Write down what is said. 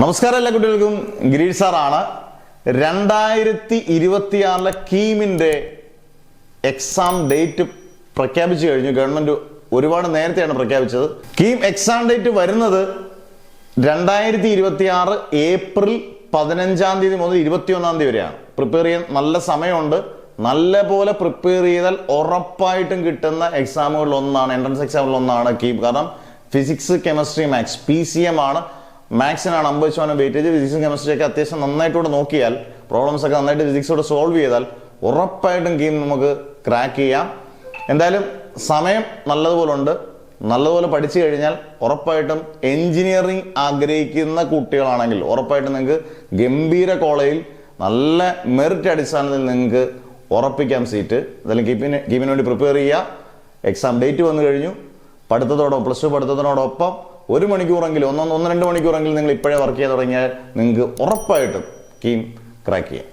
നമസ്കാരം എല്ലാ കുട്ടികൾക്കും. ഗിരീഷ് സാറാണ്. 2026 കീമിൻ്റെ എക്സാം ഡേറ്റ് പ്രഖ്യാപിച്ചു കഴിഞ്ഞു. ഗവൺമെന്റ് ഒരുപാട് നേരത്തെയാണ് പ്രഖ്യാപിച്ചത്. കീം എക്സാം ഡേറ്റ് വരുന്നത് 2026 ഏപ്രിൽ 15 തീയതി മുതൽ 21 തീയതി വരെയാണ്. പ്രിപ്പയർ ചെയ്യാൻ നല്ല സമയമുണ്ട്. നല്ല പോലെ പ്രിപ്പയർ ചെയ്താൽ ഉറപ്പായിട്ടും കിട്ടുന്ന എക്സാമുകളിൽ ഒന്നാണ്, എൻട്രൻസ് എക്സാമുകളിൽ ഒന്നാണ് കീം. കാരണം ഫിസിക്സ്, കെമിസ്ട്രി, മാത്സ് PCM ആണ്. മാത്സിനാണ് 50% വെയിറ്റേജ്. ഫിസിക്സും കെമിസ്ട്രിയൊക്കെ അത്യാവശ്യം നന്നായിട്ടൂടെ നോക്കിയാൽ, പ്രോബ്ലംസ് ഒക്കെ നന്നായിട്ട് ഫിസിക്സോടെ സോൾവ് ചെയ്താൽ ഉറപ്പായിട്ടും കീം നമുക്ക് ക്രാക്ക് ചെയ്യാം. എന്തായാലും സമയം നല്ലതുപോലെ ഉണ്ട്. നല്ലതുപോലെ പഠിച്ചു കഴിഞ്ഞാൽ ഉറപ്പായിട്ടും എൻജിനീയറിംഗ് ആഗ്രഹിക്കുന്ന കുട്ടികളാണെങ്കിൽ ഉറപ്പായിട്ടും നിങ്ങൾക്ക് ഗംഭീര കോളേജിൽ നല്ല മെറിറ്റ് അടിസ്ഥാനത്തിൽ നിങ്ങൾക്ക് ഉറപ്പിക്കാം സീറ്റ്. എന്തായാലും കീമിന് വേണ്ടി പ്രിപ്പയർ ചെയ്യുക. എക്സാം ഡേറ്റ് വന്നു കഴിഞ്ഞു. പ്ലസ് ടു പഠിത്തത്തിനോടൊപ്പം 1 മണിക്കൂറെങ്കിലും 1-2 മണിക്കൂറെങ്കിലും നിങ്ങൾ ഇപ്പോഴേ വർക്ക് ചെയ്യാൻ തുടങ്ങിയാൽ നിങ്ങൾക്ക് ഉറപ്പായിട്ടും കീം ക്രാക്ക് ചെയ്യാം.